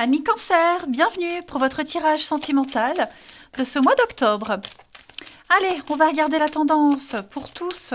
Amis Cancer, bienvenue pour votre tirage sentimental de ce mois d'octobre. Allez, on va regarder la tendance pour tous.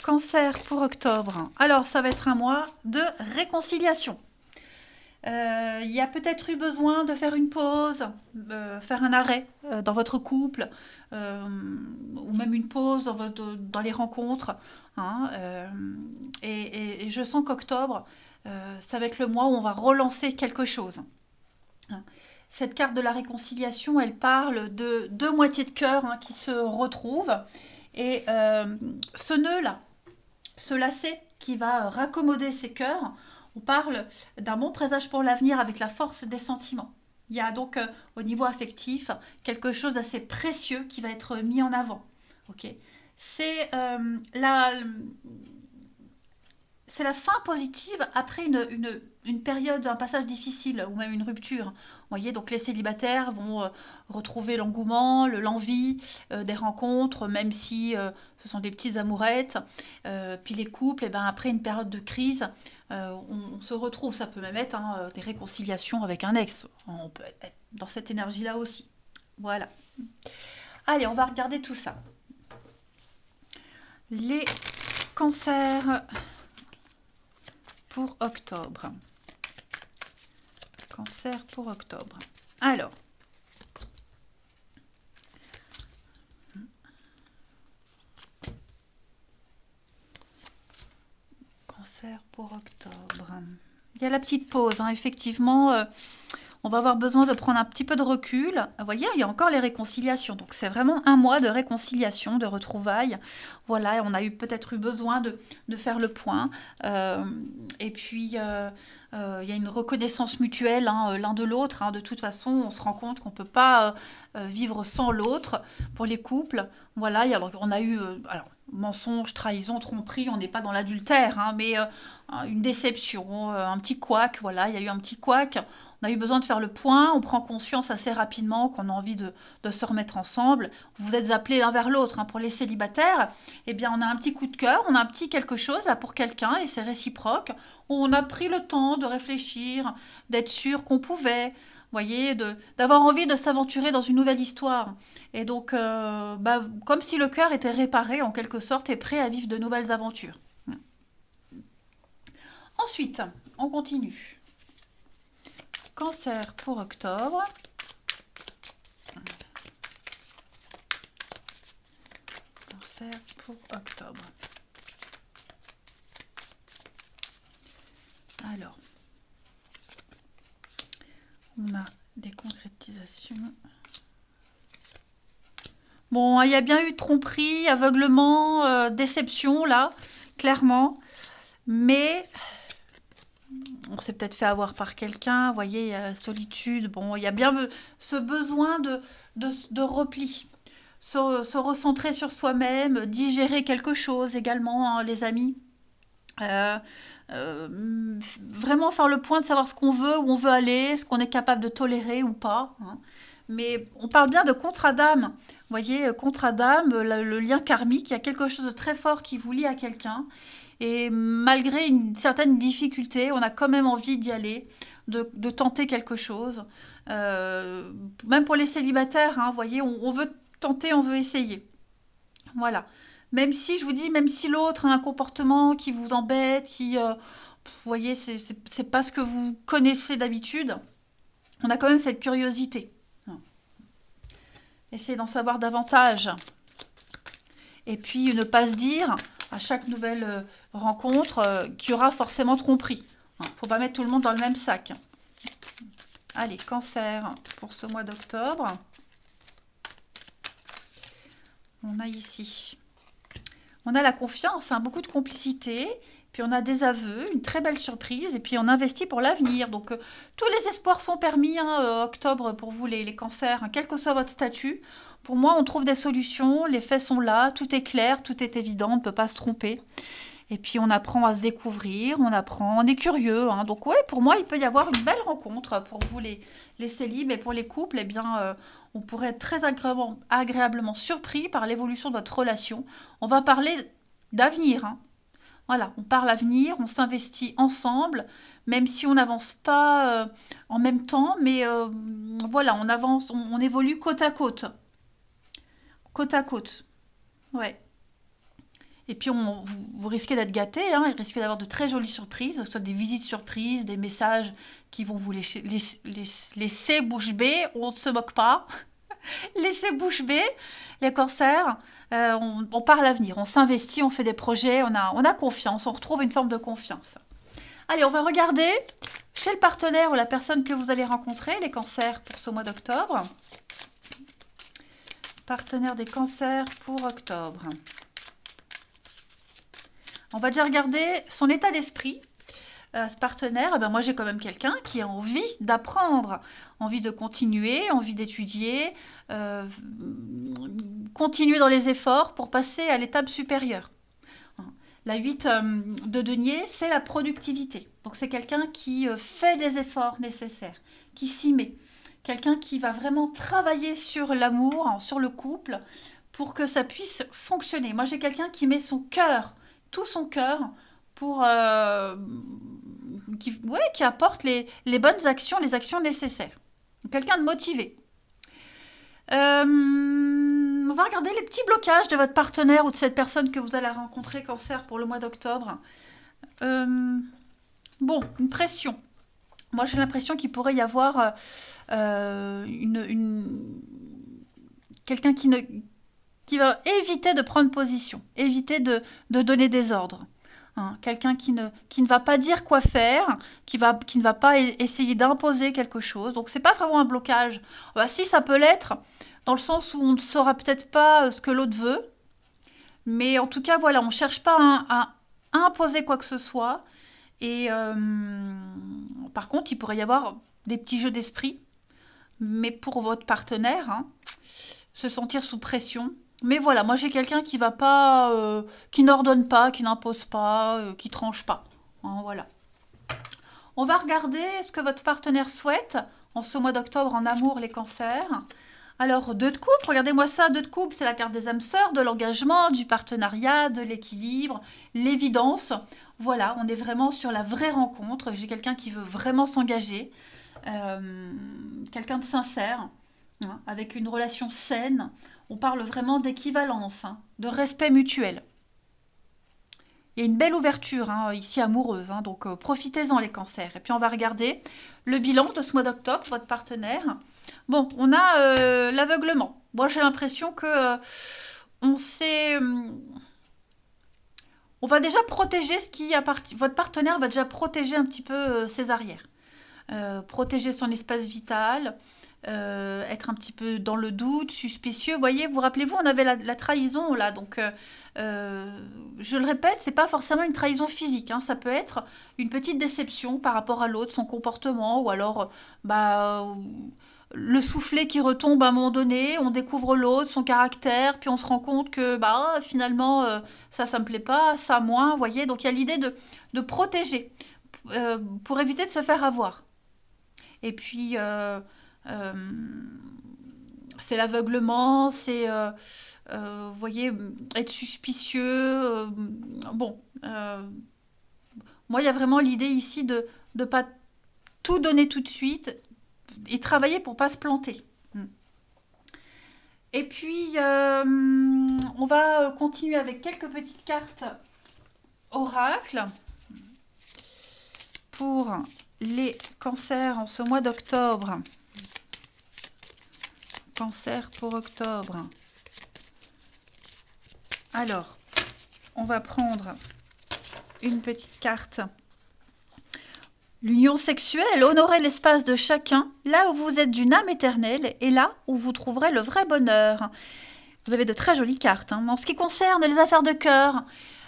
Cancer pour octobre. Alors, ça va être un mois de réconciliation. Il y a peut-être eu besoin de faire une pause, faire un arrêt dans votre couple, ou même une pause dans les rencontres. Hein, et je sens qu'octobre, ça va être le mois où on va relancer quelque chose. Cette carte de la réconciliation, elle parle de deux moitiés de cœur qui se retrouvent. Et ce nœud-là, ce lacet qui va raccommoder ces cœurs, on parle d'un bon présage pour l'avenir avec la force des sentiments. Il y a donc au niveau affectif quelque chose d'assez précieux qui va être mis en avant. Okay, c'est la fin positive après une période, un passage difficile ou même une rupture. Vous voyez, donc les célibataires vont retrouver l'engouement, l'envie des rencontres, même si ce sont des petites amourettes. Puis les couples, après une période de crise, on se retrouve. Ça peut même être des réconciliations avec un ex. On peut être dans cette énergie-là aussi. Voilà. Allez, on va regarder tout ça. Les cancers pour octobre. Cancer pour octobre. Alors, cancer pour octobre. Il y a la petite pause, effectivement. On va avoir besoin de prendre un petit peu de recul. Vous voyez, il y a encore les réconciliations. Donc, c'est vraiment un mois de réconciliation, de retrouvailles. Voilà, on a peut-être eu besoin de faire le point. Et puis, il y a une reconnaissance mutuelle l'un de l'autre. De toute façon, on se rend compte qu'on ne peut pas vivre sans l'autre pour les couples. Voilà, alors, on a eu... mensonge, trahison, tromperie, on n'est pas dans l'adultère, mais une déception, un petit couac, voilà, il y a eu un petit couac. On a eu besoin de faire le point, on prend conscience assez rapidement qu'on a envie de se remettre ensemble. Vous êtes appelés l'un vers l'autre. Pour les célibataires, eh bien, on a un petit coup de cœur, on a un petit quelque chose là pour quelqu'un et c'est réciproque. On a pris le temps de réfléchir, d'être sûr qu'on pouvait, voyez, d'avoir envie de s'aventurer dans une nouvelle histoire. Et donc, comme si le cœur était réparé en quelque sorte et prêt à vivre de nouvelles aventures. Ensuite, on continue. Cancer pour octobre. Cancer pour octobre. Alors, on a des concrétisations. Bon, il y a bien eu tromperie, aveuglement, déception, là, clairement. Mais on s'est peut-être fait avoir par quelqu'un, vous voyez, il y a la solitude. Bon, il y a bien ce besoin de repli. Se recentrer sur soi-même, digérer quelque chose également, les amis. Vraiment faire le point de savoir ce qu'on veut, où on veut aller, ce qu'on est capable de tolérer ou pas. Mais on parle bien de contrat d'âme. Vous voyez, contrat d'âme, le lien karmique, il y a quelque chose de très fort qui vous lie à quelqu'un. Et malgré une certaine difficulté, on a quand même envie d'y aller, de tenter quelque chose. Même pour les célibataires, vous voyez, on veut tenter, on veut essayer. Voilà. Même si, je vous dis, même si l'autre a un comportement qui vous embête, vous voyez, c'est pas ce que vous connaissez d'habitude, on a quand même cette curiosité. Essayez d'en savoir davantage. Et puis, ne pas se dire, à chaque nouvelle rencontre, qu'il y aura forcément tromperie. Faut pas mettre tout le monde dans le même sac. Allez, cancer pour ce mois d'octobre. On a ici... On a la confiance, beaucoup de complicité, puis on a des aveux, une très belle surprise, et puis on investit pour l'avenir. Donc tous les espoirs sont permis, octobre pour vous les cancers, quel que soit votre statut. Pour moi, on trouve des solutions, les faits sont là, tout est clair, tout est évident, on ne peut pas se tromper. Et puis on apprend à se découvrir, on est curieux. Donc ouais, pour moi, il peut y avoir une belle rencontre pour vous les célibes, et pour les couples, eh bien, on pourrait être très agréablement surpris par l'évolution de votre relation. On va parler d'avenir. Voilà, on part l'avenir, on s'investit ensemble, même si on n'avance pas en même temps, mais voilà, on avance, on évolue côte à côte. Côte à côte, ouais. Et puis vous risquez d'être gâté, hein, il risque d'avoir de très jolies surprises, soit des visites surprises, des messages qui vont vous laisser bouche bée, on ne se moque pas. Laissez bouche bée, les cancers, on part l'avenir, on s'investit, on fait des projets, on a confiance, on retrouve une forme de confiance. Allez, on va regarder chez le partenaire ou la personne que vous allez rencontrer, les cancers pour ce mois d'octobre. Partenaire des cancers pour octobre. On va déjà regarder son état d'esprit. Ce partenaire, eh ben moi j'ai quand même quelqu'un qui a envie d'apprendre, envie de continuer, envie d'étudier, continuer dans les efforts pour passer à l'étape supérieure. La 8 de denier, c'est la productivité. Donc c'est quelqu'un qui fait des efforts nécessaires, qui s'y met. Quelqu'un qui va vraiment travailler sur l'amour, sur le couple, pour que ça puisse fonctionner. Moi j'ai quelqu'un qui met son cœur, tout son cœur, pour qui apporte les bonnes actions, les actions nécessaires. Quelqu'un de motivé. On va regarder les petits blocages de votre partenaire ou de cette personne que vous allez rencontrer, cancer, pour le mois d'octobre. Bon, une pression. Moi, j'ai l'impression qu'il pourrait y avoir quelqu'un qui va éviter de prendre position, éviter de donner des ordres. Hein, quelqu'un qui ne va pas dire quoi faire, qui ne va pas essayer d'imposer quelque chose. Donc, c'est pas vraiment un blocage. Bah, si, ça peut l'être, dans le sens où on ne saura peut-être pas ce que l'autre veut. Mais en tout cas, voilà, on ne cherche pas à imposer quoi que ce soit. Et par contre, il pourrait y avoir des petits jeux d'esprit. Mais pour votre partenaire, hein, se sentir sous pression. Mais voilà, moi j'ai quelqu'un qui va pas, qui n'ordonne pas, qui n'impose pas, qui tranche pas. Hein, voilà. On va regarder ce que votre partenaire souhaite en ce mois d'octobre en amour, les cancers. Alors, 2 de coupe, regardez-moi ça, 2 de coupe, c'est la carte des âmes sœurs, de l'engagement, du partenariat, de l'équilibre, l'évidence. Voilà, on est vraiment sur la vraie rencontre. J'ai quelqu'un qui veut vraiment s'engager, quelqu'un de sincère, hein, avec une relation saine. On parle vraiment d'équivalence, hein, de respect mutuel. Il y a une belle ouverture hein, ici amoureuse, hein, donc profitez-en les cancers. Et puis on va regarder le bilan de ce mois d'octobre, votre partenaire. Bon, on a l'aveuglement. Moi j'ai l'impression que on va déjà protéger ce qui appartient. Votre partenaire va déjà protéger un petit peu ses arrières. Protéger son espace vital, être un petit peu dans le doute, suspicieux. Vous voyez, vous rappelez-vous, on avait la trahison là, donc je le répète, c'est pas forcément une trahison physique, hein, ça peut être une petite déception par rapport à l'autre, son comportement, ou alors le soufflet qui retombe à un moment donné, on découvre l'autre, son caractère, puis on se rend compte que finalement ça me plaît pas, ça moins, vous voyez, donc il y a l'idée de protéger pour éviter de se faire avoir. Et puis c'est l'aveuglement, c'est, vous voyez, être suspicieux. Bon, moi, il y a vraiment l'idée ici de ne pas tout donner tout de suite et travailler pour ne pas se planter. Et puis, on va continuer avec quelques petites cartes oracle pour les cancers en ce mois d'octobre. Cancer pour octobre. Alors, on va prendre une petite carte. L'union sexuelle, honorez l'espace de chacun, là où vous êtes d'une âme éternelle et là où vous trouverez le vrai bonheur. Vous avez de très jolies cartes. Hein. En ce qui concerne les affaires de cœur,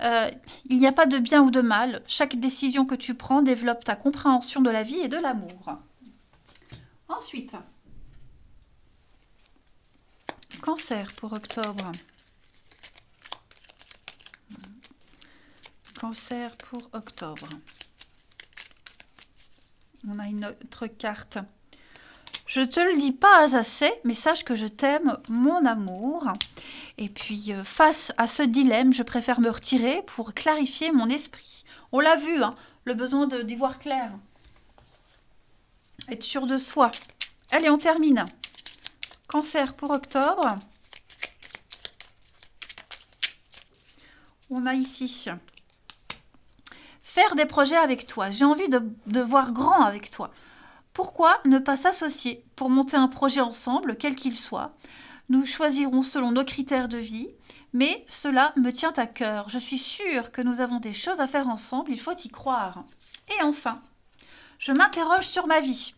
il n'y a pas de bien ou de mal. Chaque décision que tu prends développe ta compréhension de la vie et de l'amour. Ensuite, Cancer pour octobre. Cancer pour octobre. On a une autre carte. Je te le dis pas assez, mais sache que je t'aime, mon amour. Et puis, face à ce dilemme, je préfère me retirer pour clarifier mon esprit. On l'a vu, hein, le besoin d'y voir clair. Être sûr de soi. Allez, on termine. Cancer pour octobre. On a ici faire des projets avec toi. J'ai envie de voir grand avec toi. Pourquoi ne pas s'associer pour monter un projet ensemble, quel qu'il soit? Nous choisirons selon nos critères de vie, mais cela me tient à cœur. Je suis sûre que nous avons des choses à faire ensemble, il faut y croire. Et enfin, je m'interroge sur ma vie.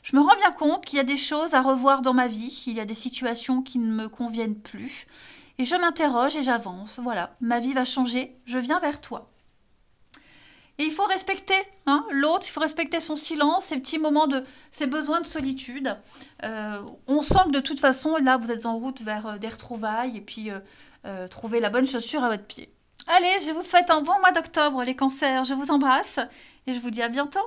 Je me rends bien compte qu'il y a des choses à revoir dans ma vie, il y a des situations qui ne me conviennent plus, et je m'interroge et j'avance. Voilà, ma vie va changer, je viens vers toi. Et il faut respecter l'autre, il faut respecter son silence, ses besoins de solitude. On sent que de toute façon, là, vous êtes en route vers des retrouvailles et puis trouver la bonne chaussure à votre pied. Allez, je vous souhaite un bon mois d'octobre, les cancers. Je vous embrasse et je vous dis à bientôt.